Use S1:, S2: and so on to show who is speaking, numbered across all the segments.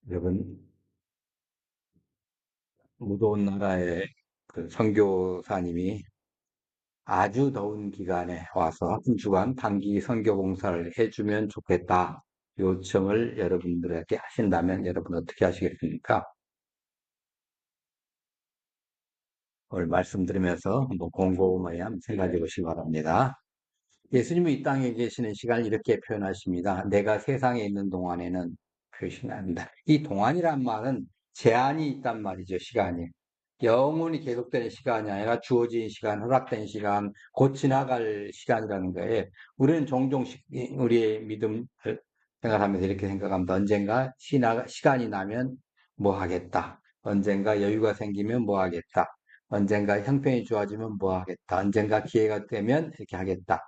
S1: 여러분, 무더운 나라의 그 선교사님이 아주 더운 기간에 와서 한 주간 단기 선교 봉사를 해주면 좋겠다. 요청을 여러분들에게 하신다면 여러분 어떻게 하시겠습니까? 오늘 말씀드리면서 한번 곰곰이 한번 생각해 보시기 바랍니다. 예수님이 이 땅에 계시는 시간을 이렇게 표현하십니다. 내가 세상에 있는 동안에는 표시한다. 이 동안이란 말은 제한이 있단 말이죠, 시간이. 영원히 계속되는 시간이 아니라 주어진 시간, 허락된 시간, 곧 지나갈 시간이라는 거예요. 우리는 종종 우리의 믿음을 생각하면서 이렇게 생각합니다. 언젠가 시간이 나면 뭐 하겠다. 언젠가 여유가 생기면 뭐 하겠다. 언젠가 형편이 좋아지면 뭐 하겠다. 언젠가 기회가 되면 이렇게 하겠다.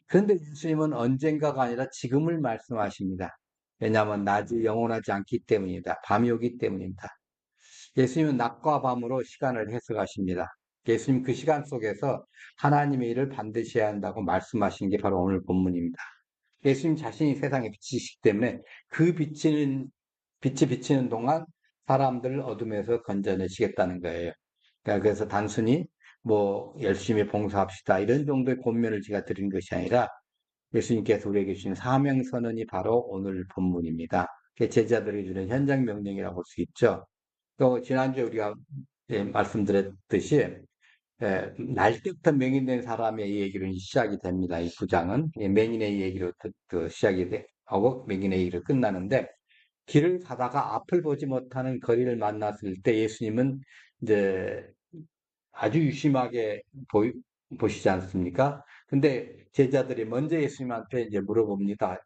S1: 그런데 예수님은 언젠가가 아니라 지금을 말씀하십니다. 왜냐하면 낮이 영원하지 않기 때문이다. 밤이 오기 때문입니다. 예수님은 낮과 밤으로 시간을 해석하십니다. 예수님 그 시간 속에서 하나님의 일을 반드시 해야 한다고 말씀하신 게 바로 오늘 본문입니다. 예수님 자신이 세상의 빛이시기 때문에 그 빛이 비치는 동안 사람들을 어둠에서 건져내시겠다는 거예요. 그러니까 그래서 단순히 뭐 열심히 봉사합시다 이런 정도의 권면을 제가 드린 것이 아니라 예수님께서 우리에게 주신 사명 선언이 바로 오늘 본문입니다. 그게 제자들에게 주는 현장 명령이라고 볼 수 있죠. 또 지난주에 우리가 말씀드렸듯이 날 때부터 맹인된 사람의 얘기로 시작이 됩니다. 이 구장은 맹인의 얘기로 시작이 하고 맹인의 얘기로 끝나는데 길을 가다가 앞을 보지 못하는 거리를 만났을 때 예수님은 이제 아주 유심하게 보시지 않습니까? 근데 제자들이 먼저 예수님한테 이제 물어봅니다.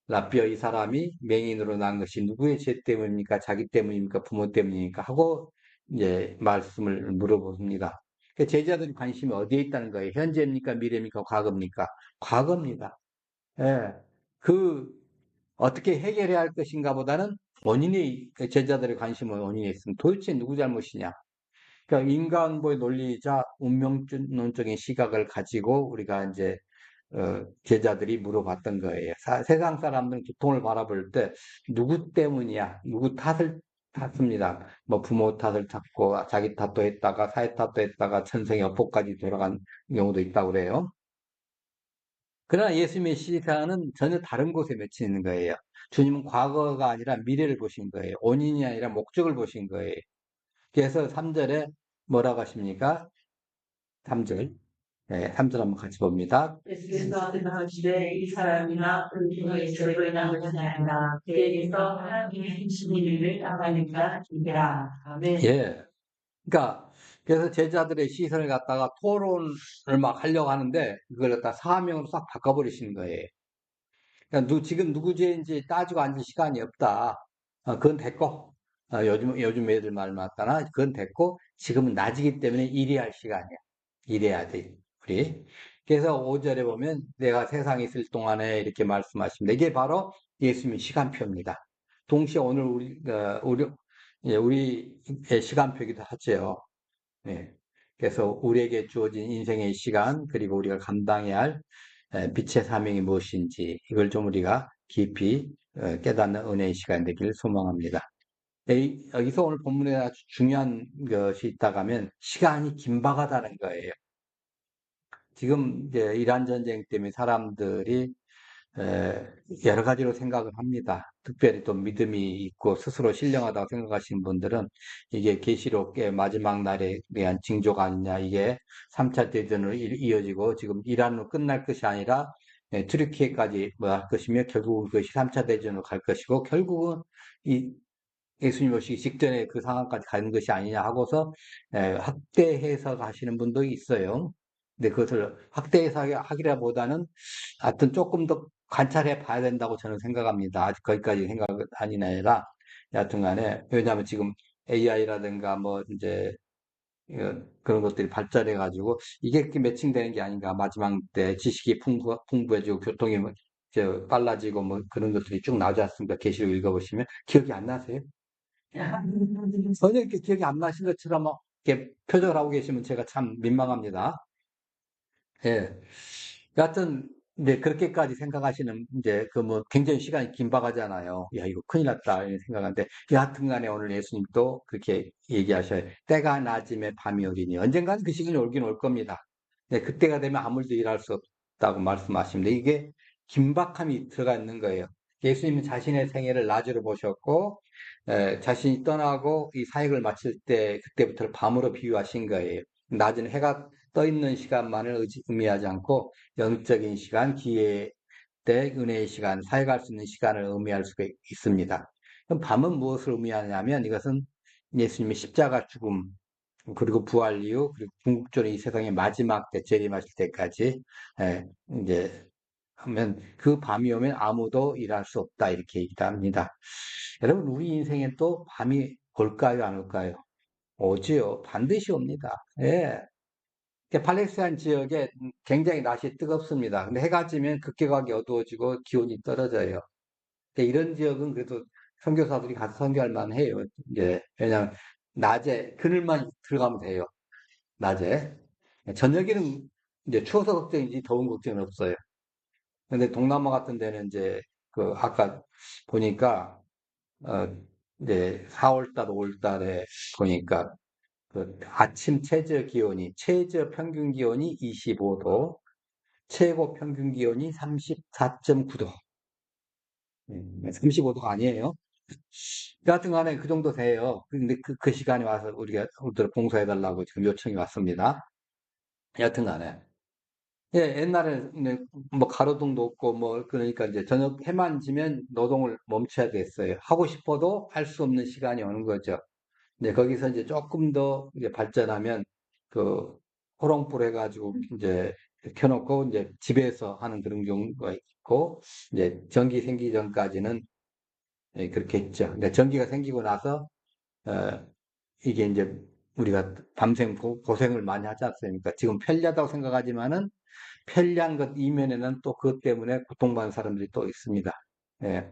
S1: 라비어 이 사람이 맹인으로 난 것이 누구의 죄 때문입니까? 자기 때문입니까? 부모 때문입니까? 하고 이제 말씀을 물어봅니다. 그 제자들이 관심이 어디에 있다는 거예요? 현재입니까? 미래입니까? 과거입니까? 과거입니다. 예. 그 어떻게 해결해야 할 것인가 보다는 제자들의 관심은 원인에 있으면 도대체 누구 잘못이냐? 그러니까 인간보의 논리이자 운명론적인 시각을 가지고 우리가 이제 제자들이 물어봤던 거예요. 세상 사람들은 고통을 바라볼 때 누구 때문이야? 누구 탓을 탔습니다. 뭐 부모 탓을 탔고 자기 탓도 했다가 사회 탓도 했다가 천생의 업보까지 돌아간 경우도 있다고 그래요. 그러나 예수님의 시사는 전혀 다른 곳에 맺혀 있는 거예요. 주님은 과거가 아니라 미래를 보신 거예요. 원인이 아니라 목적을 보신 거예요. 그래서 3절에 뭐라고 하십니까? 3절. 네, 3절 한번 같이 봅니다.
S2: 예수께서 대답하시되 이 사람이나 그의 죄로 인한 것이 아니라 그에게서 하나님의 행하신 일을 따르니까 이라. 아멘.
S1: 예. 그러니까 그래서 제자들의 시선을 갖다가 토론을 막 하려고 하는데 그걸 갖다 사명으로 싹 바꿔버리시는 거예요. 그러니까 지금 누구 죄인지 따지고 앉을 시간이 없다. 그건 됐고 요즘 애들 말 맞다나 그건 됐고 지금은 낮이기 때문에 일해야 할 시간이야. 일해야 돼 우리. 그래서 5절에 보면 내가 세상에 있을 동안에 이렇게 말씀하십니다. 이게 바로 예수님의 시간표입니다. 동시에 오늘 우리의 시간표이기도 하죠. 네. 그래서 우리에게 주어진 인생의 시간, 그리고 우리가 감당해야 할 빛의 사명이 무엇인지, 이걸 좀 우리가 깊이 깨닫는 은혜의 시간 되기를 소망합니다. 여기서 오늘 본문에 아주 중요한 것이 있다고 하면, 시간이 긴박하다는 거예요. 지금 이제 이란 전쟁 때문에 사람들이 여러 가지로 생각을 합니다. 특별히 또 믿음이 있고 스스로 신령하다고 생각하시는 분들은 이게 계시록의 마지막 날에 대한 징조가 아니냐, 이게 3차 대전으로 이어지고 지금 이란으로 끝날 것이 아니라 튀르키예까지 뭐 할 것이며 결국은 그것이 3차 대전으로 갈 것이고 결국은 이 예수님 오시기 직전에 그 상황까지 가는 것이 아니냐 하고서 확대 해석하시는 분도 있어요. 근데 그것을 확대 해석하기라보다는 하여튼 조금 더 관찰해 봐야 된다고 저는 생각합니다. 아직 거기까지 생각은 아니라 여하튼 간에 왜냐하면 지금 AI라든가 뭐 이제 그런 것들이 발달해 가지고 이게 이렇게 매칭되는 게 아닌가. 마지막 때 지식이 풍부해지고 교통이 빨라지고 뭐 그런 것들이 쭉 나오지 않습니까? 계시록 읽어보시면 기억이 안 나세요? 전혀 이렇게 기억이 안 나신 것처럼 이렇게 표절하고 계시면 제가 참 민망합니다. 예. 여하튼 이제 그렇게까지 생각하시는 이제 그 뭐 굉장히 시간이 긴박하잖아요. 야, 이거 큰일 났다 이런 생각하는데 여하튼 간에 오늘 예수님도 그렇게 얘기하셔요. 때가 낮음에 밤이 오리니 언젠가는 그 시간이 올긴 올 겁니다. 네, 그때가 되면 아무도 일할 수 없다고 말씀하십니다. 이게 긴박함이 들어가 있는 거예요. 예수님은 자신의 생애를 낮으로 보셨고 자신이 떠나고 이 사역을 마칠 때 그때부터를 밤으로 비유하신 거예요. 낮은 해가 떠 있는 시간만을 의미하지 않고 영적인 시간, 기회 때 은혜의 시간, 사역할 수 있는 시간을 의미할 수가 있습니다. 그럼 밤은 무엇을 의미하냐면 이것은 예수님의 십자가 죽음, 그리고 부활 이후, 그리고 궁극적으로 이 세상의 마지막 때 재림하실 때까지 예, 이제 하면 그 밤이 오면 아무도 일할 수 없다 이렇게 얘기를 합니다. 여러분 우리 인생엔 또 밤이 올까요, 안 올까요? 오지요. 반드시 옵니다. 예. 팔레스타인 지역에 굉장히 날씨 뜨겁습니다. 근데 해가 지면 급격하게 어두워지고 기온이 떨어져요. 근데 이런 지역은 그래도 선교사들이 가서 선교할 만해요. 이제 왜냐하면 낮에 그늘만 들어가면 돼요. 낮에 저녁에는 이제 추워서 걱정이지 더운 걱정은 없어요. 근데 동남아 같은 데는 이제 그 아까 보니까 어 이제 4월 달, 5월 달에 보니까 그 아침 최저 평균 기온이 25도, 최고 평균 기온이 34.9도. 35도가 아니에요. 여하튼 간에 그 정도 돼요. 근데 그 시간에 와서 우리들 봉사해달라고 지금 요청이 왔습니다. 여하튼 간에. 예, 옛날에는 뭐 가로등도 없고 뭐 그러니까 이제 저녁 해만 지면 노동을 멈춰야 됐어요. 하고 싶어도 할 수 없는 시간이 오는 거죠. 네, 거기서 이제 조금 더 이제 발전하면 그 호롱불 해가지고 이제 켜놓고 이제 집에서 하는 그런 경우가 있고 이제 전기 생기기 전까지는 예, 그렇게 했죠. 근데 전기가 생기고 나서 어, 이게 이제 우리가 밤샘 고생을 많이 하지 않습니까? 지금 편리하다고 생각하지만은 편리한 것 이면에는 또 그것 때문에 고통받는 사람들이 또 있습니다. 예.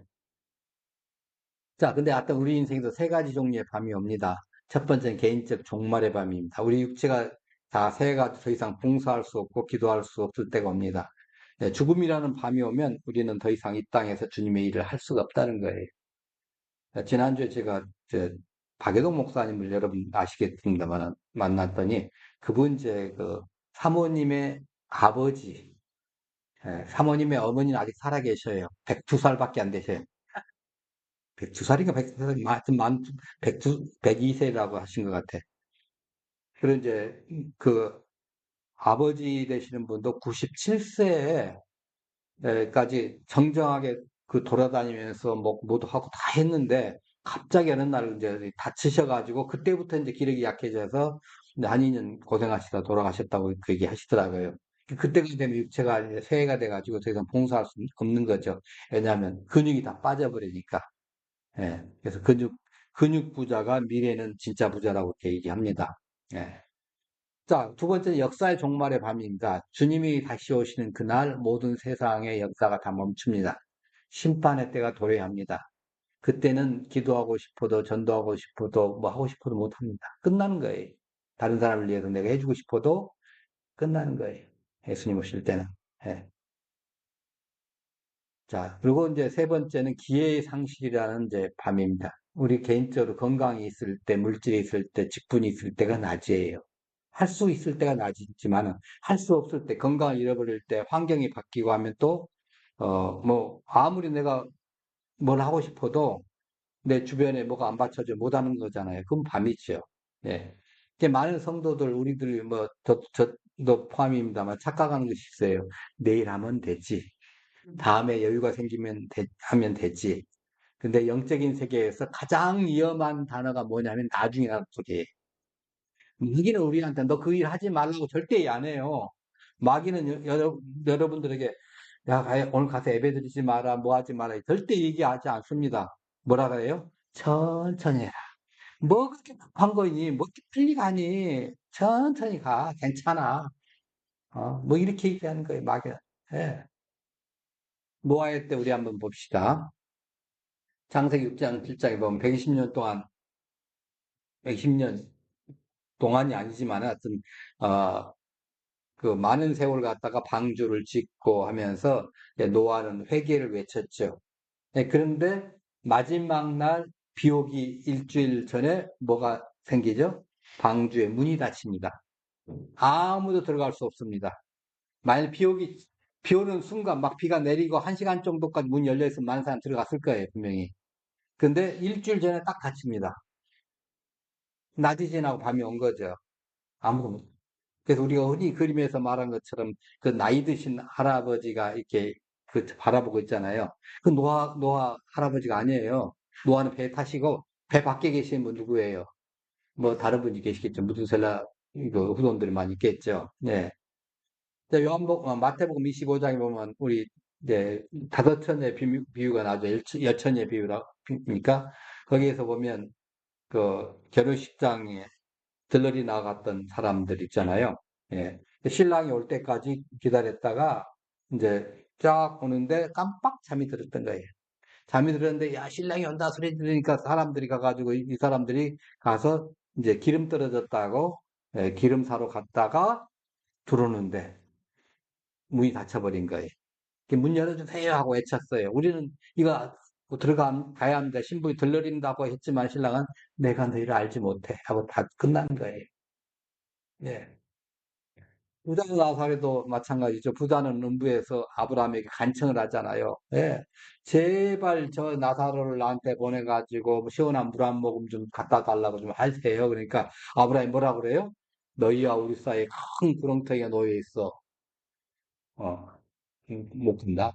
S1: 자, 근데 하여튼 우리 인생에도 세 가지 종류의 밤이 옵니다. 첫 번째는 개인적 종말의 밤입니다. 우리 육체가 다 새해가 더 이상 봉사할 수 없고 기도할 수 없을 때가 옵니다. 네, 죽음이라는 밤이 오면 우리는 더 이상 이 땅에서 주님의 일을 할 수가 없다는 거예요. 지난주에 제가 박예동 목사님을 여러분 아시겠습니다만 만났더니 그분 그 사모님의 아버지, 사모님의 어머니는 아직 살아 계셔요. 102살밖에 안 되셔요. 102살인가 102살, 하여튼 102세라고 하신 것 같아. 그리고 이제 그 아버지 되시는 분도 97세까지 정정하게 그 돌아다니면서 뭐 모두 하고 다 했는데 갑자기 어느 날 이제 다치셔가지고 그때부터 이제 기력이 약해져서 이제 한 2년 고생하시다 돌아가셨다고 그 얘기 하시더라고요. 그때가 되면 육체가 이제 쇠해가 돼가지고 더 이상 봉사할 수 없는 거죠. 왜냐하면 근육이 다 빠져버리니까. 예, 그래서 근육 부자가 미래는 진짜 부자라고 이렇게 얘기합니다. 예. 자, 두 번째는 역사의 종말의 밤입니다. 주님이 다시 오시는 그날 모든 세상의 역사가 다 멈춥니다. 심판의 때가 도래합니다. 그때는 기도하고 싶어도 전도하고 싶어도 뭐 하고 싶어도 못 합니다. 끝나는 거예요. 다른 사람을 위해서 내가 해주고 싶어도 끝나는 거예요. 예수님 오실 때는. 예. 자, 그리고 이제 세 번째는 기회의 상실이라는 이제 밤입니다. 우리 개인적으로 건강이 있을 때, 물질이 있을 때, 직분이 있을 때가 낮이에요. 할 수 있을 때가 낮이지만은, 할 수 없을 때, 건강을 잃어버릴 때, 환경이 바뀌고 하면 또, 뭐, 아무리 내가 뭘 하고 싶어도 내 주변에 뭐가 안 받쳐져 못 하는 거잖아요. 그건 밤이죠. 예. 이게 많은 성도들, 우리들 뭐, 저도 포함입니다만 착각하는 것이 있어요. 내일 하면 되지. 다음에 여유가 생기면 하면 되지. 근데 영적인 세계에서 가장 위험한 단어가 뭐냐면 나중이라는 소리예요. 마귀는 우리한테 너 그 일 하지 말라고 절대 안 해요. 마귀는 여러분들에게 야, 오늘 가서 예배 드리지 마라, 뭐 하지 마라. 절대 얘기하지 않습니다. 뭐라 그래요? 천천히 해라. 뭐 그렇게 급한 거니? 뭐 이렇게 빨리 가니? 천천히 가. 괜찮아. 뭐 이렇게 얘기하는 거예요, 마귀는. 예. 노아의 때 우리 한번 봅시다. 창세기 6장 7장에 보면 120년 동안 120년 동안이 아니지만 하여튼 어, 그 많은 세월 갖다가 방주를 짓고 하면서 노아는 회개를 외쳤죠. 그런데 마지막 날 비오기 일주일 전에 뭐가 생기죠? 방주의 문이 닫힙니다. 아무도 들어갈 수 없습니다. 만약 비 오는 순간 막 비가 내리고 1시간 정도까지 문이 열려 있으면 많은 사람 들어갔을 거예요, 분명히. 근데 일주일 전에 딱 닫힙니다. 낮이 지나고 밤이 온 거죠. 아무도. 그래서 우리가 흔히 그림에서 말한 것처럼 그 나이 드신 할아버지가 이렇게 그 바라보고 있잖아요. 그 노아 할아버지가 아니에요. 노아는 배 타시고 배 밖에 계신 분 누구예요? 뭐 다른 분이 계시겠죠. 무드셀라 이거 후손들이 많이 있겠죠. 네. 마태복음 25장에 보면 우리 이제 다섯 천의 비유가 나오죠. 여천의 비유니까 거기에서 보면 그 결혼식장에 들러리 나갔던 사람들 있잖아요. 예. 신랑이 올 때까지 기다렸다가 이제 쫙 오는데 깜빡 잠이 들었던 거예요. 잠이 들었는데 야 신랑이 온다 소리 들으니까 사람들이 가가지고 이 사람들이 가서 이제 기름 떨어졌다고 기름 사러 갔다가 들어오는데 문이 닫혀버린 거예요. 문 열어주세요 하고 외쳤어요. 우리는 이거 가야 합니다. 신부이 들러린다고 했지만 신랑은 내가 너희를 알지 못해 하고 다 끝난 거예요. 예. 부자 나사렛도 마찬가지죠. 부자는 음부에서 아브라함에게 간청을 하잖아요. 예. 제발 저 나사로를 나한테 보내가지고 뭐 시원한 물 한 모금 좀 갖다 달라고 좀 하세요. 그러니까 아브라함이 뭐라 그래요? 너희와 우리 사이에 큰 구렁텅이가 놓여 있어. 어, 못 군다.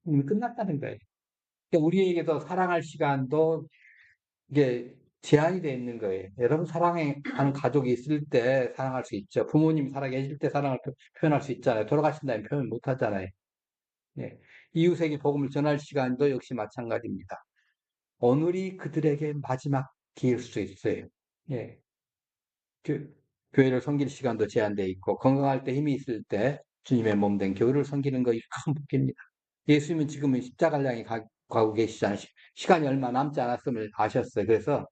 S1: 이미 끝났다는 거예요. 그러니까 우리에게도 사랑할 시간도 이게 제한이 돼 있는 거예요. 여러분 사랑하는 가족이 있을 때 사랑할 수 있죠. 부모님이 살아계실 때 사랑을 표현할 수 있잖아요. 돌아가신 다음에 표현 못 하잖아요. 예. 이웃에게 복음을 전할 시간도 역시 마찬가지입니다. 오늘이 그들에게 마지막 기회일 수 있어요. 예. 교, 교회를 섬길 시간도 제한되어 있고 건강할 때 힘이 있을 때 주님의 몸 된 교회를 섬기는 것이 큰 복입니다. 예수님은 지금은 십자가를 향해 가고 계시잖아요. 시간이 얼마 남지 않았음을 아셨어요. 그래서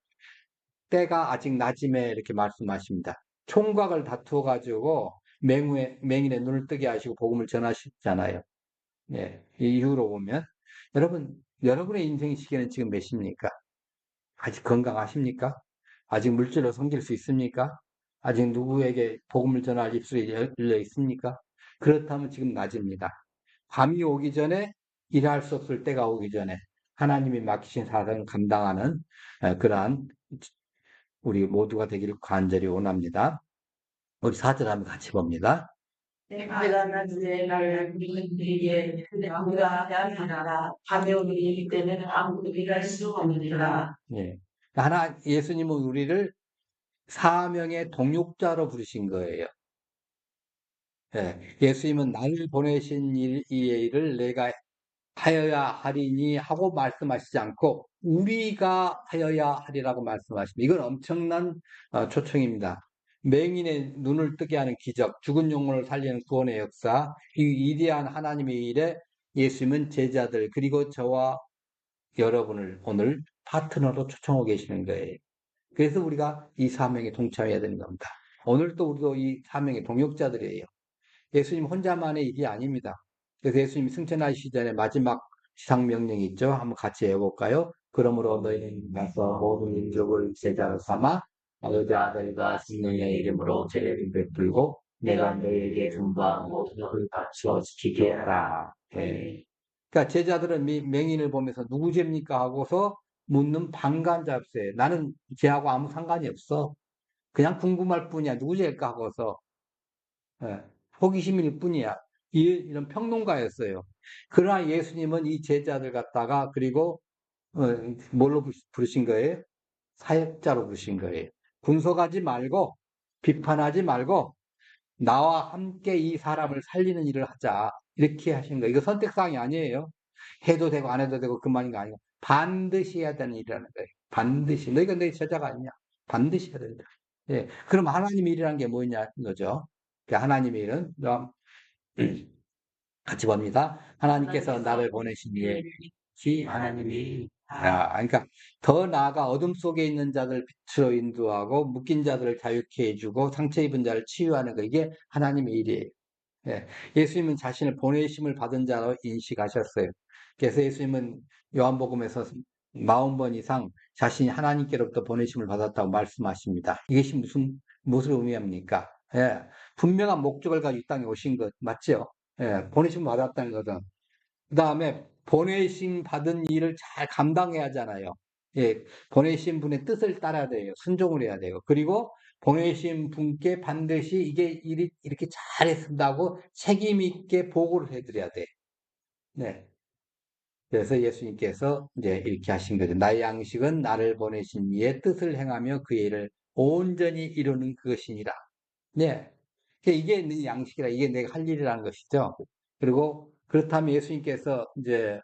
S1: 때가 아직 낮임에 이렇게 말씀하십니다. 총각을 다투어 가지고 맹인의 눈을 뜨게 하시고 복음을 전하시잖아요. 예, 이 이후로 보면 여러분의 인생 시기는 지금 몇입니까? 아직 건강하십니까? 아직 물질로 섬길 수 있습니까? 아직 누구에게 복음을 전할 입술이 열려 있습니까? 그렇다면 지금 낮입니다. 밤이 오기 전에 일할 수 없을 때가 오기 전에 하나님이 맡기신 사명을 감당하는 그러한 우리 모두가 되기를 간절히 원합니다. 우리 4절 한번 같이 봅니다.
S2: 내가 낮에 나를 믿기에 누가 하나라 밤에 오기 때는 아무도 일할 수 없느니라.
S1: 예. 예수님은 우리를 사명의 동역자로 부르신 거예요. 예. 예수님은 나를 보내신 이 일을 내가 하여야 하리니 하고 말씀하시지 않고 우리가 하여야 하리라고 말씀하십니다. 이건 엄청난 초청입니다. 맹인의 눈을 뜨게 하는 기적, 죽은 영혼을 살리는 구원의 역사, 이 위대한 하나님의 일에 예수님은 제자들 그리고 저와 여러분을 오늘 파트너로 초청하고 계시는 거예요. 그래서 우리가 이 사명에 동참해야 되는 겁니다. 오늘도 우리도 이 사명의 동역자들이에요. 예수님 혼자만의 일이 아닙니다. 그래서 예수님이 승천하시기 전에 마지막 지상명령이 있죠. 한번 같이 해볼까요? 그러므로 너희는 가서 모든 민족을 제자로 삼아 아버지 아들과 성령의 이름으로 제례를 베풀고 내가 너희에게 준바한 모든 것을 갖추어 지키게 하라. 네. 그러니까 제자들은 맹인을 보면서 누구 죄입니까 하고서 묻는 방관 잡세. 나는 죄하고 아무 상관이 없어. 그냥 궁금할 뿐이야. 누구 죄일까 하고서 예, 호기심일 뿐이야. 이런 평론가였어요. 그러나 예수님은 이 제자들 갖다가 그리고 뭘로 부르신 거예요? 사역자로 부르신 거예요. 분석하지 말고 비판하지 말고 나와 함께 이 사람을 살리는 일을 하자. 이렇게 하신 거예요. 이거 선택사항이 아니에요. 해도 되고 안 해도 되고 그만인 거 아니고 반드시 해야 되는 일이라는 거예요. 반드시. 너희가 내 제자가 아니냐. 반드시 해야 된다. 예. 그럼 하나님의 일이라는 게 뭐냐 거죠. 하나님의 일은 같이 봅니다. 하나님께서 나를 보내시기에
S2: 하나님이
S1: 그러니까 더 나아가 어둠 속에 있는 자들 빛으로 인도하고 묶인 자들을 자유케 해주고 상처 입은 자를 치유하는 거 이게 하나님의 일이에요. 예. 예수님은 자신을 보내심을 받은 자로 인식하셨어요. 그래서 예수님은 요한복음에서 40번 이상 자신이 하나님께로부터 보내심을 받았다고 말씀하십니다. 이것이 무엇을 의미합니까? 예. 분명한 목적을 가지고 이 땅에 오신 것, 맞죠? 예. 보내심을 받았다는 것은. 그 다음에 보내심 받은 일을 잘 감당해야 하잖아요. 예. 보내신 분의 뜻을 따라야 돼요. 순종을 해야 돼요. 그리고 보내신 분께 반드시 이게 일이 이렇게 잘했다고 책임 있게 보고를 해드려야 돼. 네. 그래서 예수님께서 이제 이렇게 하신 거죠. 나의 양식은 나를 보내신 이의 뜻을 행하며 그의 일을 온전히 이루는 그것이니라. 네. 이게 내 양식이라, 이게 내가 할 일이라는 것이죠. 그리고 그렇다면 예수님께서 이제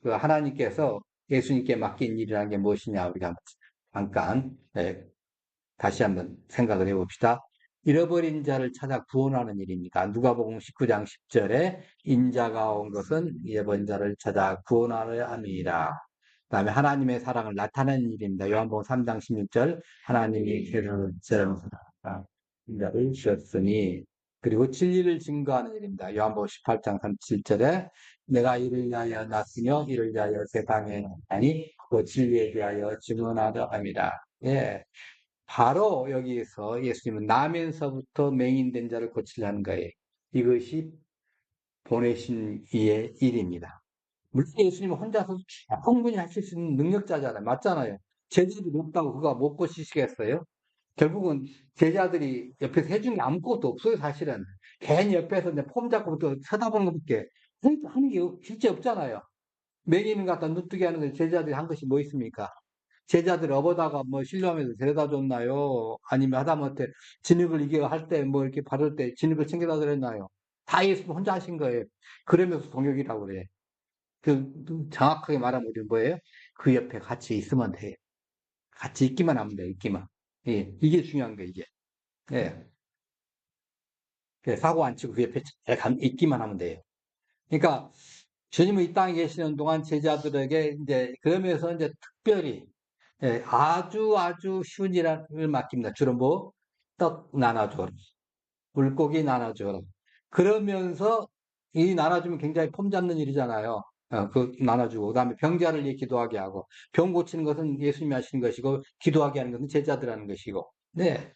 S1: 그 하나님께서 예수님께 맡긴 일이라는 게 무엇이냐, 우리가 잠깐, 다시 한번 생각을 해봅시다. 잃어버린 자를 찾아 구원하는 일입니다. 누가복음 19장 10절에 인자가 온 것은 잃어버린 자를 찾아 구원하려 함이라. 그다음에 하나님의 사랑을 나타내는 일입니다. 요한복음 3장 16절 하나님이 죄를 인자를 주셨으니 그리고 진리를 증거하는 일입니다. 요한복음 18장 37절에 내가 이를 위하여 났으며 이를 위하여 세상에 아니 그 진리에 대하여 증언하려 함이라. 예. 바로 여기에서 예수님은 나면서부터 맹인된 자를 고치려는 거예요. 이것이 보내신 이의 일입니다. 물론 예수님은 혼자서 충분히 하실 수 있는 능력자잖아요. 맞잖아요. 제자들이 없다고 그가 못 고치시겠어요? 결국은 제자들이 옆에서 해준 게 아무것도 없어요, 사실은. 괜히 옆에서 이제 폼 잡고부터 쳐다보는 것밖에 하는 게 실제 없잖아요. 맹인을 갖다 눈뜨게 하는 게 제자들이 한 것이 뭐 있습니까? 제자들 업어다가 뭐 신뢰하면서 데려다 줬나요? 아니면 하다못해 진흙을 이게 할 때 뭐 이렇게 바를 때 진흙을 챙겨다 드렸나요? 다 예수님 혼자 하신 거예요. 그러면서 동역이라고 그래. 정확하게 말하면 우리 뭐예요? 그 옆에 같이 있으면 돼. 같이 있기만 하면 돼, 있기만. 예, 이게 중요한 거, 이게. 예. 사고 안 치고 그 옆에 있기만 하면 돼요. 그러니까, 주님은 이 땅에 계시는 동안 제자들에게 이제, 그러면서 이제 특별히, 아주 쉬운 일을 맡깁니다. 주로 뭐, 떡 나눠줘라. 물고기 나눠줘라. 그러면서 이 나눠주면 굉장히 폼 잡는 일이잖아요. 그 나눠주고 그다음에 병자를 위해 기도하게 하고 병 고치는 것은 예수님이 하시는 것이고 기도하게 하는 것은 제자들 하는 것이고 네.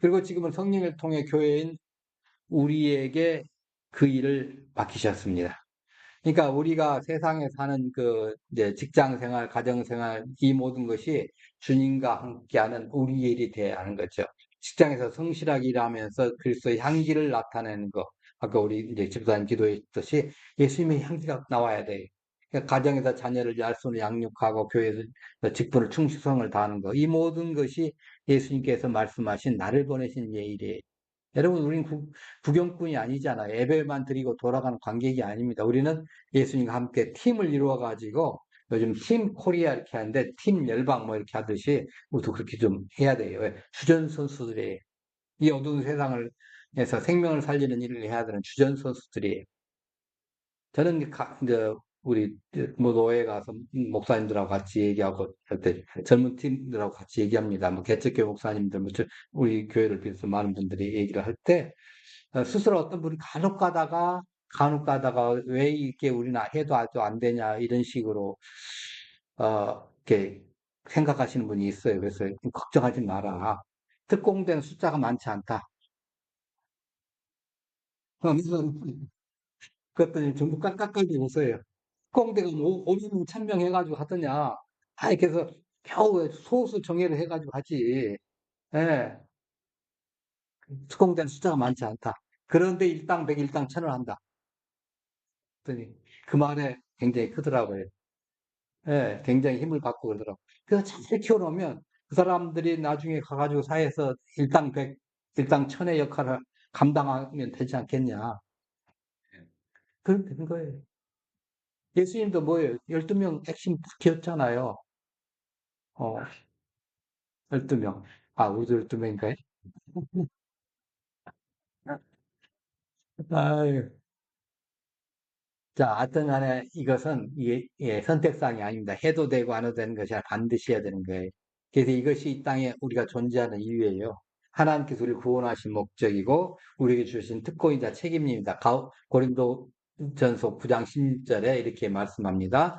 S1: 그리고 지금은 성령을 통해 교회인 우리에게 그 일을 맡기셨습니다. 그러니까 우리가 세상에 사는 그 이제 직장 생활, 가정 생활 이 모든 것이 주님과 함께하는 우리의 일이 돼야 하는 거죠. 직장에서 성실하게 일하면서 그리스도의 향기를 나타내는 거. 아까 우리 이제 집사님 기도했듯이 예수님의 향기가 나와야 돼요. 그러니까 가정에서 자녀를 알순히 양육하고 교회에서 직분을 충실성을 다하는 거. 이 모든 것이 예수님께서 말씀하신 나를 보내신 예 일이에요. 여러분, 우리는 구경꾼이 아니잖아요. 예배만 드리고 돌아가는 관객이 아닙니다. 우리는 예수님과 함께 팀을 이루어가지고 요즘 팀 코리아 이렇게 하는데 팀 열방 뭐 이렇게 하듯이 우리도 그렇게 좀 해야 돼요. 주전 선수들이 이 어두운 세상을 에서 생명을 살리는 일을 해야 되는 주전 선수들이에요. 저는 이제 우리 뭐 노예 가서 목사님들하고 같이 얘기하고 할 때 젊은 팀들하고 같이 얘기합니다. 뭐 개척교회 목사님들, 뭐 우리 교회를 비롯해서 많은 분들이 얘기를 할 때 스스로 어떤 분이 간혹 가다가 왜 이렇게 우리는 해도 아주 안 되냐 이런 식으로 이렇게 생각하시는 분이 있어요. 그래서 걱정하지 마라. 특공대는 숫자가 많지 않다. 그래서 그랬더니 전부 깎아끌고 웃어요. 특공대가 뭐 5명, 1000명 해가지고 하더냐. 이렇게 해서 겨우 소수 정예를 해가지고 하지. 예. 특공대는 숫자가 많지 않다. 그런데 일당 100, 일당 1000을 한다. 그랬더니 그 말에 굉장히 크더라고요. 예, 굉장히 힘을 받고 그러더라고요. 그래서 잘 키워놓으면 그 사람들이 나중에 가가지고 사회에서 일당 100, 일당 1000의 역할을 감당하면 되지 않겠냐. 그럼 되는 거예요. 예수님도 뭐예요? 12명 핵심 다 키웠잖아요. 어, 12명. 아, 우리도 12명인가요? 아유, 자, 하여튼 간에 이것은 이게 선택사항이 아닙니다. 해도 되고 안 해도 되는 것이 아니라 반드시 해야 되는 거예요. 그래서 이것이 이 땅에 우리가 존재하는 이유예요. 하나님께서 우리를 구원하신 목적이고 우리에게 주신 특권이자 책임입니다. 고린도전서 9장 16절에 이렇게 말씀합니다.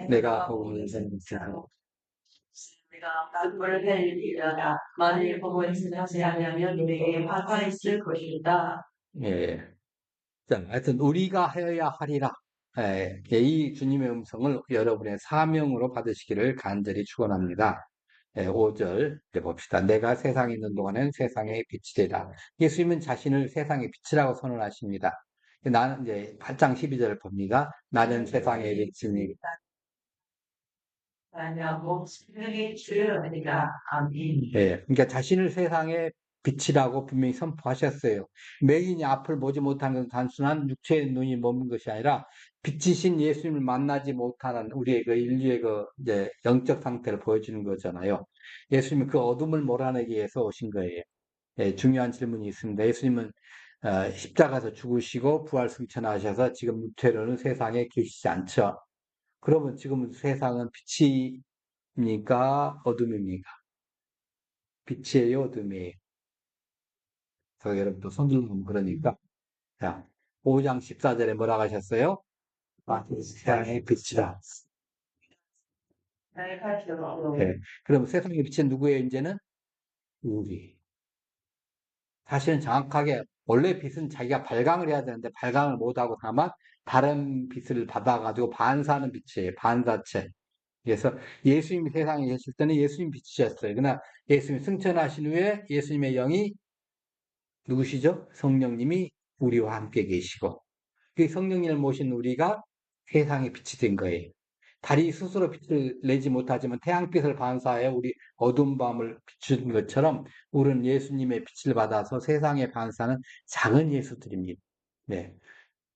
S1: 내가 복음을 전하고
S2: 내가 그걸 내리려다 만일 복음을 전하지 않으면 너에게 화가 있을 것이다.
S1: 예. 자, 하여튼 우리가 하여야 하리라. 이 주님의 음성을 여러분의 사명으로 받으시기를 간절히 축원합니다. 5절 봅시다. 내가 세상에 있는 동안은 세상의 빛이 되라. 예수님은 자신을 세상의 빛이라고 선언하십니다. 나는 이제 8장 12절을 봅니다. 나는 세상의 빛이니.
S2: 하고 생명의 주여니까 아멘.
S1: 그러니까 자신을 세상의 빛이라고 분명히 선포하셨어요. 매인이 앞을 보지 못하는 것은 단순한 육체의 눈이 머문 것이 아니라 빛이신 예수님을 만나지 못하는 우리의 그 인류의 그 이제 영적 상태를 보여주는 거잖아요. 예수님은 그 어둠을 몰아내기 위해서 오신 거예요. 중요한 질문이 있습니다. 예수님은 십자가에서 죽으시고 부활 승천하셔서 지금 육체로는 세상에 계시지 않죠. 그러면 지금 세상은 빛입니까? 어둠입니까? 빛이에요, 어둠이에요? 그래서 여러분도 손 들면 그러니까. 자, 5장 14절에 뭐라고 하셨어요? 세상의 빛이라. 네. 그럼 세상의 빛은 누구예요, 이제는? 우리. 사실은 정확하게, 원래 빛은 자기가 발광을 해야 되는데, 발광을 못하고 다만, 다른 빛을 받아가지고 반사하는 빛이에요, 반사체. 그래서 예수님이 세상에 계실 때는 예수님 빛이셨어요. 그러나 예수님이 승천하신 후에 예수님의 영이 누구시죠? 성령님이 우리와 함께 계시고, 그 성령님을 모신 우리가 세상의 빛이 된 거예요. 달이 스스로 빛을 내지 못하지만 태양빛을 반사하여 우리 어두운 밤을 비추는 것처럼 우리는 예수님의 빛을 받아서 세상에 반사하는 작은 예수들입니다. 네.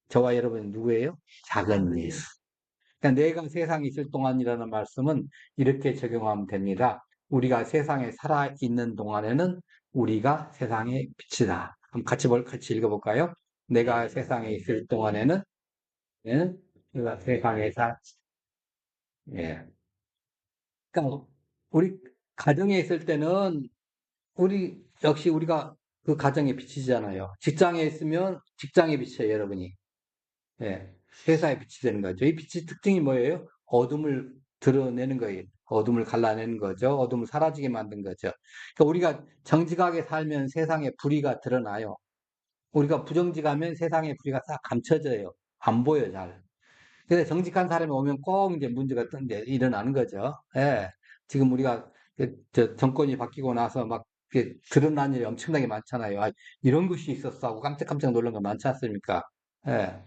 S1: 저와 여러분은 누구예요? 작은 예수. 그러니까 내가 세상에 있을 동안이라는 말씀은 이렇게 적용하면 됩니다. 우리가 세상에 살아있는 동안에는 우리가 세상의 빛이다. 그럼 같이 읽어볼까요? 내가 세상에 있을 동안에는 우리가 세상에 예. 그러니까 우리 가정에 있을 때는 역시 우리가 그 가정의 빛이잖아요. 직장에 있으면 직장의 빛이에요, 여러분이. 예. 회사의 빛이 되는 거죠. 이 빛의 특징이 뭐예요? 어둠을 드러내는 거예요. 어둠을 갈라내는 거죠. 어둠을 사라지게 만든 거죠. 그러니까 우리가 정직하게 살면 세상에 불의가 드러나요. 우리가 부정직하면 세상에 불의가 싹 감춰져요. 안 보여, 잘. 근데 정직한 사람이 오면 꼭 이제 문제가 이제 일어나는 거죠. 예. 지금 우리가 정권이 바뀌고 나서 막 드러난 일이 엄청나게 많잖아요. 아, 이런 것이 있었어 하고 깜짝깜짝 놀란 거 많지 않습니까? 예.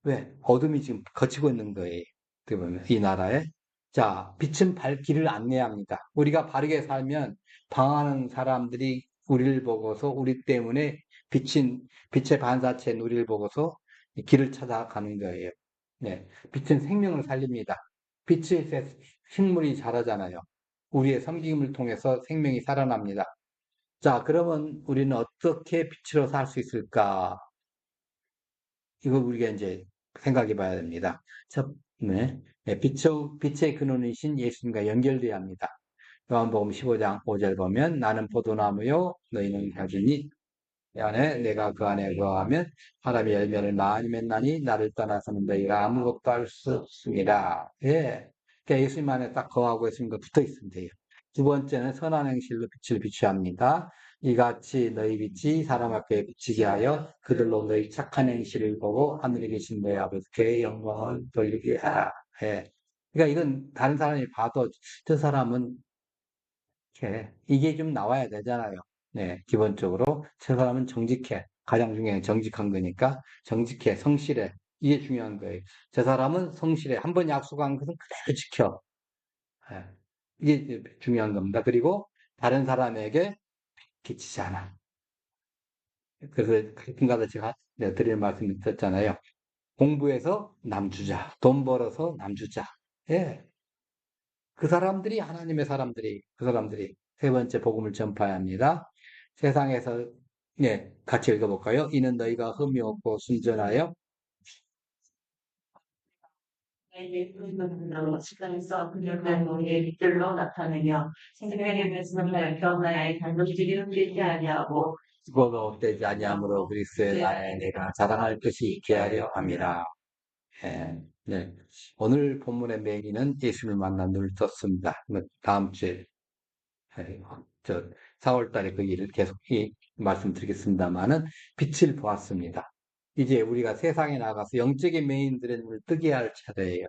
S1: 왜? 어둠이 지금 거치고 있는 거예요. 어떻게 보면 이 나라에. 자, 빛은 길을 안내합니다. 우리가 바르게 살면 방황하는 사람들이 우리를 보고서 우리 때문에 빛의 반사체인 우리를 보고서 길을 찾아가는 거예요. 네. 빛은 생명을 살립니다. 빛의 식물이 자라잖아요. 우리의 섬김을 통해서 생명이 살아납니다. 자, 그러면 우리는 어떻게 빛으로 살 수 있을까? 이거 우리가 이제 생각해 봐야 됩니다. 첫, 네. 빛의 근원이신 예수님과 연결돼야 합니다. 요한복음 15장 5절 보면 나는 포도나무요 너희는 가지니 이 안에 내가 그 안에 거하면 사람이 열매를 많이 맺나니 나를 떠나서는 너희가 아무것도 할 수 없습니다. 예. 그러니까 예수님 안에 딱 거하고 있으니까 붙어 있으면 돼요. 두 번째는 선한 행실로 빛을 비춰야 합니다. 이같이 너희 빛이 사람 앞에 비치게 하여 그들로 너희 착한 행실을 보고 하늘에 계신 너희 아버지께 영광을 돌리게 하라. 예. 그러니까 이건 다른 사람이 봐도 저 사람은 이게 좀 나와야 되잖아요. 네, 기본적으로 저 사람은 정직해. 가장 중요한 정직한 거니까 정직해, 성실해. 이게 중요한 거예요. 저 사람은 성실해. 한번 약속한 것은 그대로 지켜. 예, 이게 중요한 겁니다. 그리고 다른 사람에게 끼치지 않아. 그래서 가끔가다 제가 드릴 말씀 있었잖아요. 공부해서 남주자, 돈 벌어서 남주자. 예, 그 사람들이 세 번째 복음을 전파해야 합니다. 세상에서 예, 같이 읽어볼까요? 이는 너희가 흠이 없고 순전하여
S2: 예수님으로 시간에서 그녀는 우리의 빛들로 나타내며 생명의 말씀을 밝혀 나의 단도직이 흔들지 아니하고
S1: 수고가 헛되지 아니하므로 그리스도의 나에 내가 자랑할 것이 있게 하려 함이라. 예, 네. 오늘 본문의 맹의는 예수를 만난 눈을 떴습니다. 다음 주에 저 4월 달에 그 일을 계속 말씀드리겠습니다만은 빛을 보았습니다. 이제 우리가 세상에 나가서 영적인 맹인들의 눈을 뜨게 할 차례예요.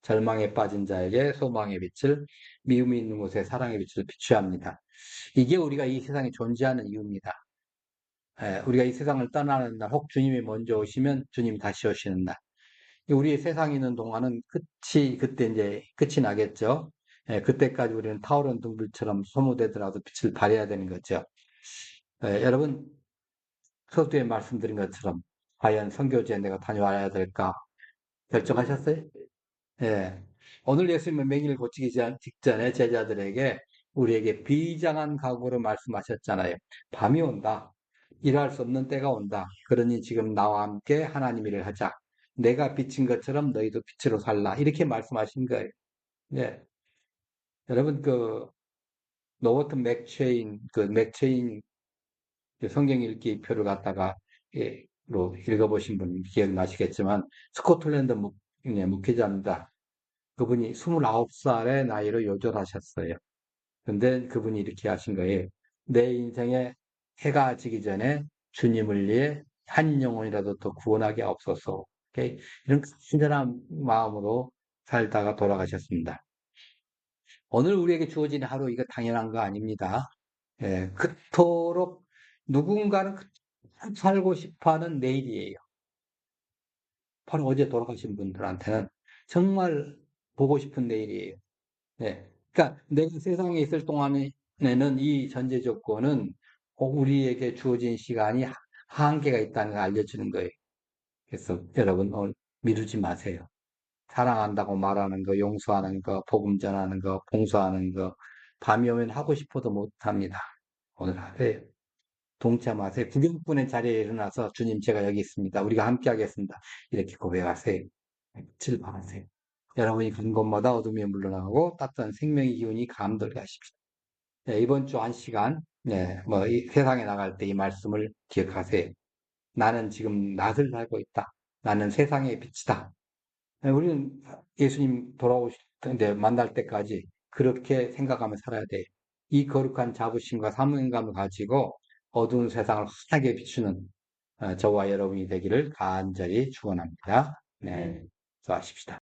S1: 절망에 빠진 자에게 소망의 빛을, 미움이 있는 곳에 사랑의 빛을 비추어야 합니다. 이게 우리가 이 세상에 존재하는 이유입니다. 우리가 이 세상을 떠나는 날, 혹 주님이 먼저 오시면 주님이 다시 오시는 날. 우리 세상에 있는 동안은 그때 이제 끝이 나겠죠. 그때까지 우리는 타오르는 등불처럼 소모되더라도 빛을 발해야 되는 거죠. 여러분, 서두에 말씀드린 것처럼, 과연 선교지에 내가 다녀와야 될까 결정하셨어요? 예. 오늘 예수님은 맹인을 고치기 직전에 제자들에게 우리에게 비장한 각오로 말씀하셨잖아요. 밤이 온다. 일할 수 없는 때가 온다. 그러니 지금 나와 함께 하나님 일을 하자. 내가 빛인 것처럼 너희도 빛으로 살라. 이렇게 말씀하신 거예요. 예. 여러분, 노버튼 맥체인 그 성경 읽기 표를 갖다가, 읽어보신 분 기억나시겠지만, 스코틀랜드 목회자입니다. 그분이 29살의 나이로 요절하셨어요. 근데 그분이 이렇게 하신 거예요. 내 인생에 해가 지기 전에 주님을 위해 한 영혼이라도 더 구원하게 없어서. 이런 친절한 마음으로 살다가 돌아가셨습니다. 오늘 우리에게 주어진 하루, 이거 당연한 거 아닙니다. 그토록 누군가는 살고 싶어 하는 내일이에요. 바로 어제 돌아가신 분들한테는 정말 보고 싶은 내일이에요. 그러니까 내가 세상에 있을 동안에는 이 전제 조건은 우리에게 주어진 시간이 한계가 있다는 걸 알려주는 거예요. 그래서 여러분 오늘 미루지 마세요. 사랑한다고 말하는 거, 용서하는 거, 복음 전하는 거, 봉사하는 거, 밤이 오면 하고 싶어도 못합니다. 오늘 하세요. 동참하세요. 구경꾼의 자리에 일어나서 주님 제가 여기 있습니다. 우리가 함께 하겠습니다. 이렇게 고백하세요. 빛을 발하세요. 여러분이 간 곳마다 어둠이 물러나고 따뜻한 생명의 기운이 감돌게 하십시오. 이번 주 한 시간, 이 세상에 나갈 때 이 말씀을 기억하세요. 나는 지금 낯을 살고 있다. 나는 세상의 빛이다. 우리는 예수님 돌아오실 때 만날 때까지 그렇게 생각하며 살아야 돼요. 이 거룩한 자부심과 사명감을 가지고 어두운 세상을 환하게 비추는 저와 여러분이 되기를 간절히 축원합니다. 네, 수고하십시다.